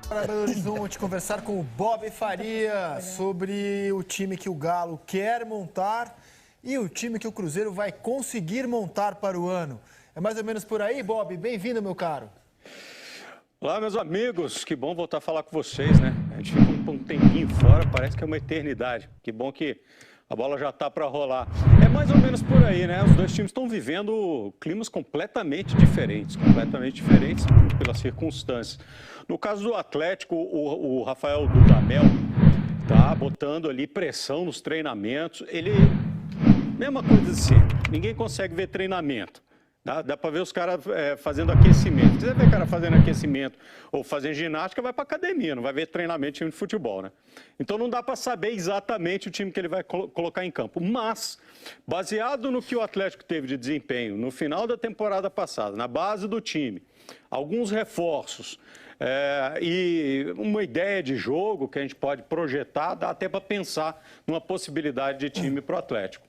Para Belo Horizonte, conversar com o Bob Faria sobre o time que o Galo quer montar e o time que o Cruzeiro vai conseguir montar para o ano. É mais ou menos por aí, Bob? Bem-vindo, meu caro. Olá, meus amigos. Que bom voltar a falar com vocês, né? A gente fica um tempinho fora, parece que é uma eternidade. Que bom que a bola já está para rolar. É mais ou menos por aí, né? Os dois times estão vivendo climas completamente diferentes pelas circunstâncias. No caso do Atlético, o Rafael Dudamel tá botando ali pressão nos treinamentos. Mesma coisa de sempre, ninguém consegue ver treinamento. Dá para ver os caras fazendo aquecimento. Se você vê o cara fazendo aquecimento ou fazendo ginástica, vai para academia, não vai ver treinamento de time de futebol, né? Então não dá para saber exatamente o time que ele vai colocar em campo. Mas, baseado no que o Atlético teve de desempenho no final da temporada passada, na base do time, alguns reforços e uma ideia de jogo que a gente pode projetar, dá até para pensar numa possibilidade de time para o Atlético.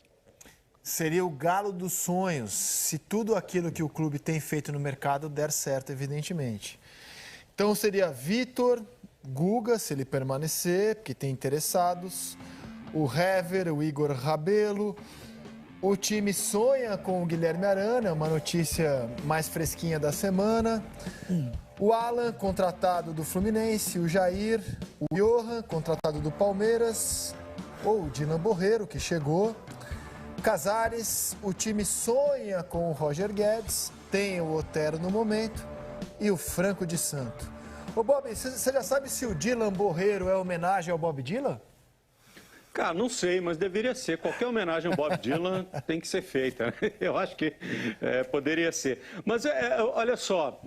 Seria o Galo dos sonhos, se tudo aquilo que o clube tem feito no mercado der certo, evidentemente. Então seria Vitor, Guga, se ele permanecer, porque tem interessados, o Hever, o Igor Rabelo. O time sonha com o Guilherme Arana, uma notícia mais fresquinha da semana. O Alan, contratado do Fluminense, o Jair, o Johan, contratado do Palmeiras, ou o Dylan Borreiro, que chegou. Casares, o time sonha com o Roger Guedes, tem o Otero no momento e o Franco de Santo. Ô Bob, você já sabe se o Dylan Borreiro é homenagem ao Bob Dylan? Cara, não sei, mas deveria ser. Qualquer homenagem ao Bob Dylan tem que ser feita, né? Eu acho que poderia ser. Mas olha só,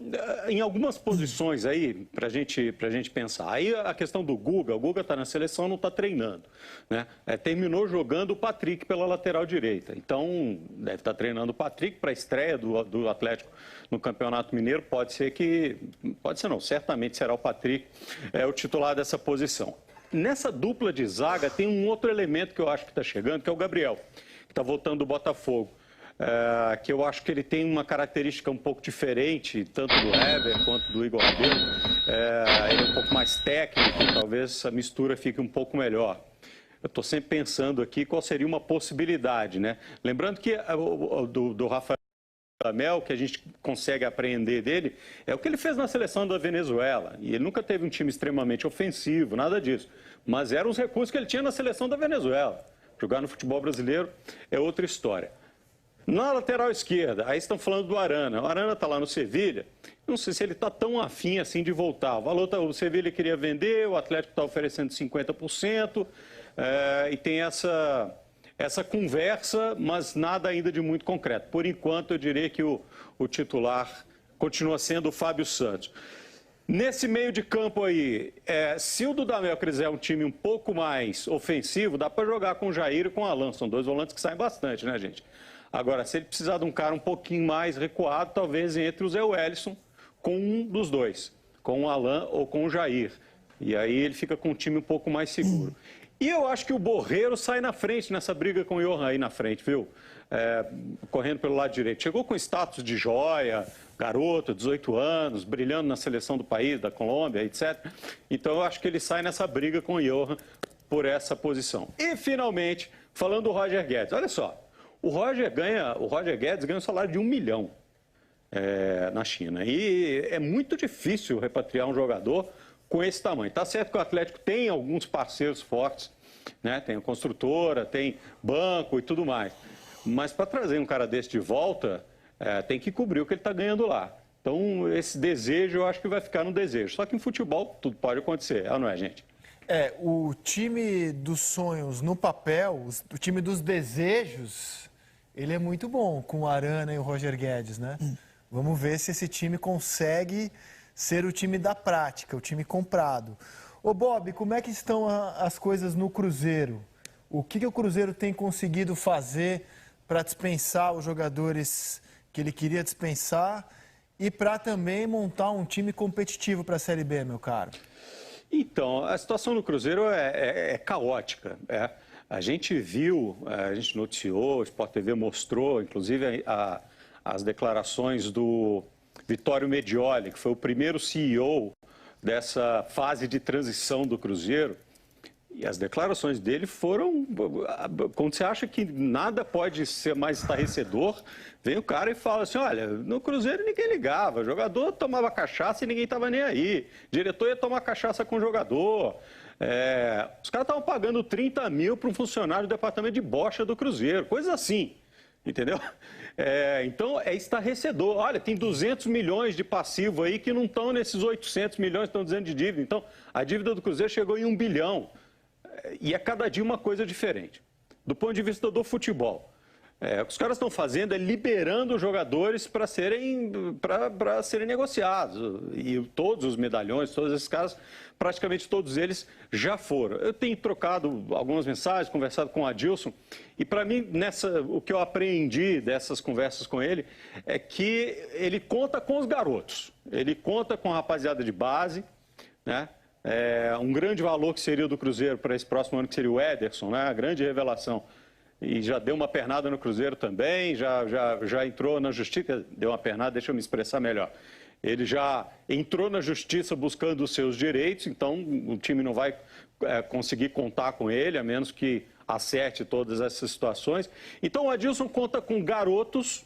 em algumas posições aí, pra gente pensar. Aí a questão do Guga, o Guga está na seleção, não está treinando, né? Terminou jogando o Patrick pela lateral direita. Então, deve estar treinando o Patrick para a estreia do Atlético no Campeonato Mineiro. Pode ser não, certamente será o Patrick o titular dessa posição. Nessa dupla de zaga tem um outro elemento que eu acho que está chegando, que é o Gabriel, que está voltando do Botafogo. Que eu acho que ele tem uma característica um pouco diferente, tanto do Hever quanto do Igor Rabelo. Ele é um pouco mais técnico, talvez a mistura fique um pouco melhor. Eu estou sempre pensando aqui qual seria uma possibilidade, né? Lembrando que do Rafael Dudamel, que a gente consegue apreender dele, é o que ele fez na seleção da Venezuela. E ele nunca teve um time extremamente ofensivo, nada disso. Mas eram os recursos que ele tinha na seleção da Venezuela. Jogar no futebol brasileiro é outra história. Na lateral esquerda, aí estão falando do Arana. O Arana está lá no Sevilha. Não sei se ele está tão afim assim de voltar. O Sevilha queria vender, o Atlético está oferecendo 50%. E tem essa conversa, mas nada ainda de muito concreto. Por enquanto, eu diria que o titular continua sendo o Fábio Santos. Nesse meio de campo aí, se o Dudamel quiser um time um pouco mais ofensivo, dá para jogar com o Jair e com o Alan. São dois volantes que saem bastante, né, gente? Agora, se ele precisar de um cara um pouquinho mais recuado, talvez entre o Zé Wellison com um dos dois, com o Alan ou com o Jair. E aí ele fica com um time um pouco mais seguro. E eu acho que o Borreiro sai na frente nessa briga com o Johan aí na frente, viu? Correndo pelo lado direito. Chegou com status de joia, garoto, 18 anos, brilhando na seleção do país, da Colômbia, etc. Então eu acho que ele sai nessa briga com o Johan por essa posição. E finalmente, falando do Roger Guedes. Olha só, o Roger Guedes ganha um salário de 1 milhão na China. E é muito difícil repatriar um jogador com esse tamanho. Tá certo que o Atlético tem alguns parceiros fortes, né? Tem a construtora, tem banco e tudo mais. Mas para trazer um cara desse de volta, tem que cobrir o que ele está ganhando lá. Então, esse desejo, eu acho que vai ficar no desejo. Só que em futebol, tudo pode acontecer, não é, gente? O time dos sonhos no papel, o time dos desejos, ele é muito bom com o Arana e o Roger Guedes, né? Vamos ver se esse time consegue ser o time da prática, o time comprado. Ô Bob, como é que estão as coisas no Cruzeiro? O que o Cruzeiro tem conseguido fazer para dispensar os jogadores que ele queria dispensar e para também montar um time competitivo para a Série B, meu caro? Então, a situação no Cruzeiro é caótica. A gente viu, a gente noticiou, o Sport TV mostrou, inclusive, as declarações do Vittorio Medioli, que foi o primeiro CEO dessa fase de transição do Cruzeiro. E as declarações dele foram, quando você acha que nada pode ser mais estarrecedor, vem o cara e fala assim, olha, no Cruzeiro ninguém ligava, o jogador tomava cachaça e ninguém estava nem aí, o diretor ia tomar cachaça com o jogador, os caras estavam pagando 30 mil para um funcionário do departamento de bocha do Cruzeiro, coisa assim, entendeu? Então é estarrecedor, olha, tem 200 milhões de passivo aí que não estão nesses 800 milhões que estão dizendo de dívida, então a dívida do Cruzeiro chegou em 1 bilhão. E é cada dia uma coisa diferente. Do ponto de vista do futebol, o que os caras estão fazendo é liberando os jogadores para serem negociados. E todos os medalhões, todos esses caras, praticamente todos eles já foram. Eu tenho trocado algumas mensagens, conversado com o Adilson, e para mim, o que eu aprendi dessas conversas com ele é que ele conta com os garotos, ele conta com a rapaziada de base, né? Um grande valor que seria o do Cruzeiro para esse próximo ano, que seria o Ederson, né? A grande revelação. E já deu uma pernada no Cruzeiro também, já entrou na justiça, deu uma pernada, deixa eu me expressar melhor. Ele já entrou na justiça buscando os seus direitos, então o time não vai conseguir contar com ele, a menos que acerte todas essas situações. Então o Adilson conta com garotos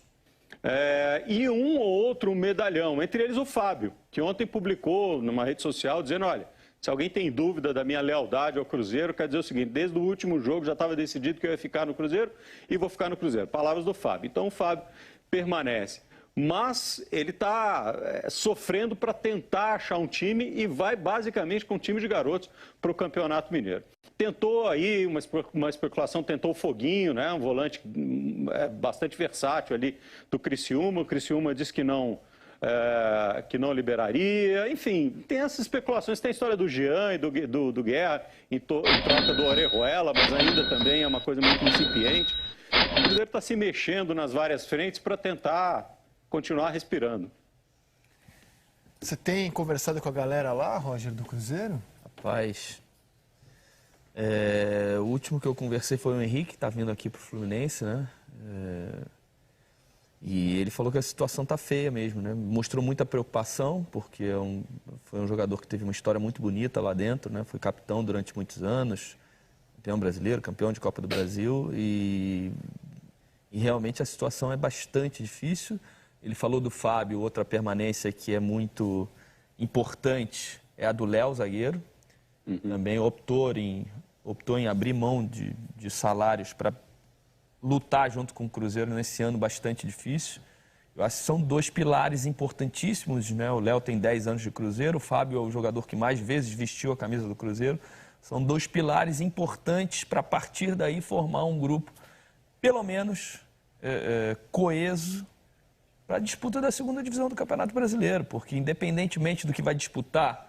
e um ou outro medalhão, entre eles o Fábio, que ontem publicou numa rede social dizendo, olha, se alguém tem dúvida da minha lealdade ao Cruzeiro, quer dizer o seguinte, desde o último jogo já estava decidido que eu ia ficar no Cruzeiro e vou ficar no Cruzeiro. Palavras do Fábio. Então o Fábio permanece. Mas ele está sofrendo para tentar achar um time e vai basicamente com um time de garotos para o Campeonato Mineiro. Tentou aí uma especulação, tentou o Foguinho, né, um volante bastante versátil ali do Criciúma. O Criciúma disse que não liberaria, enfim, tem essas especulações, tem a história do Jean e do Guerra em troca do Orejuela, mas ainda também é uma coisa muito incipiente. O Cruzeiro está se mexendo nas várias frentes para tentar continuar respirando. Você tem conversado com a galera lá, Roger, do Cruzeiro? Rapaz, o último que eu conversei foi o Henrique, que está vindo aqui para o Fluminense, né? E ele falou que a situação está feia mesmo, né? Mostrou muita preocupação, porque foi um jogador que teve uma história muito bonita lá dentro, né? Foi capitão durante muitos anos, campeão brasileiro, campeão de Copa do Brasil, e realmente a situação é bastante difícil. Ele falou do Fábio, outra permanência que é muito importante é a do Léo, zagueiro. Também optou em abrir mão de salários para lutar junto com o Cruzeiro nesse ano bastante difícil. Eu acho que são dois pilares importantíssimos, né? O Léo tem 10 anos de Cruzeiro, o Fábio é o jogador que mais vezes vestiu a camisa do Cruzeiro. São dois pilares importantes para, a partir daí, formar um grupo, pelo menos, coeso, para a disputa da segunda divisão do Campeonato Brasileiro, porque independentemente do que vai disputar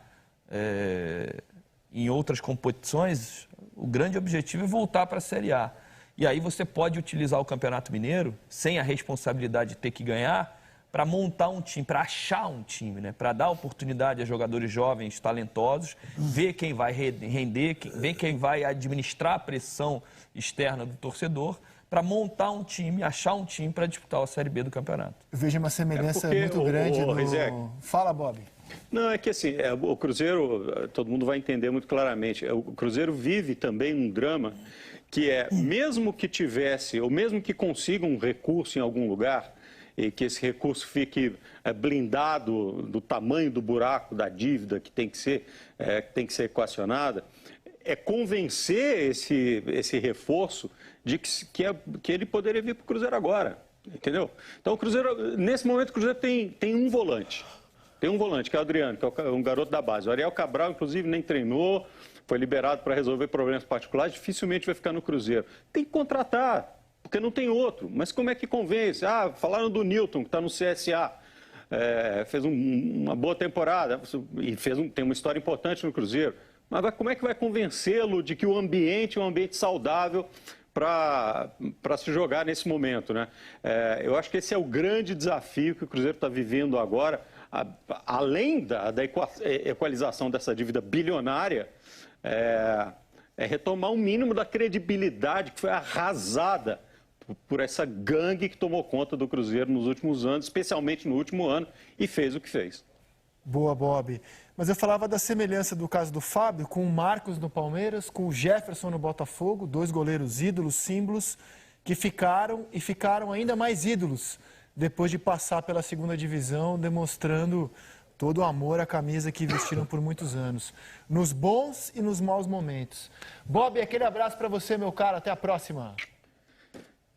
em outras competições, o grande objetivo é voltar para a Série A. E aí você pode utilizar o Campeonato Mineiro, sem a responsabilidade de ter que ganhar, para montar um time, para achar um time, né? Para dar oportunidade a jogadores jovens, talentosos, ver quem vai render, ver quem vai administrar a pressão externa do torcedor, para montar um time, achar um time para disputar a Série B do campeonato. Eu vejo uma semelhança muito grande no... Fala, Bob. Não, é que assim, o Cruzeiro, todo mundo vai entender muito claramente, o Cruzeiro vive também um drama que mesmo que tivesse, ou mesmo que consiga um recurso em algum lugar, e que esse recurso fique blindado do tamanho do buraco da dívida que tem que ser equacionada, é convencer esse reforço de que ele poderia vir para o Cruzeiro agora, entendeu? Então, o Cruzeiro, nesse momento, o Cruzeiro tem um volante. Tem um volante, que é o Adriano, que é um garoto da base. O Ariel Cabral, inclusive, nem treinou, foi liberado para resolver problemas particulares, dificilmente vai ficar no Cruzeiro. Tem que contratar, porque não tem outro. Mas como é que convence? Falaram do Newton, que está no CSA, fez uma boa temporada e tem uma história importante no Cruzeiro. Mas como é que vai convencê-lo de que o ambiente é um ambiente saudável para se jogar nesse momento, né? Eu acho que esse é o grande desafio que o Cruzeiro está vivendo agora, além da equalização dessa dívida bilionária, É retomar o mínimo da credibilidade que foi arrasada por essa gangue que tomou conta do Cruzeiro nos últimos anos, especialmente no último ano, e fez o que fez. Boa, Bob. Mas eu falava da semelhança do caso do Fábio com o Marcos no Palmeiras, com o Jefferson no Botafogo, 2 goleiros ídolos, símbolos, que ficaram e ficaram ainda mais ídolos depois de passar pela segunda divisão, demonstrando todo o amor à camisa que vestiram por muitos anos, nos bons e nos maus momentos. Bob, aquele abraço para você, meu caro. Até a próxima.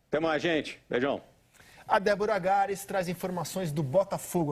Até mais, gente. Beijão. A Débora Gares traz informações do Botafogo.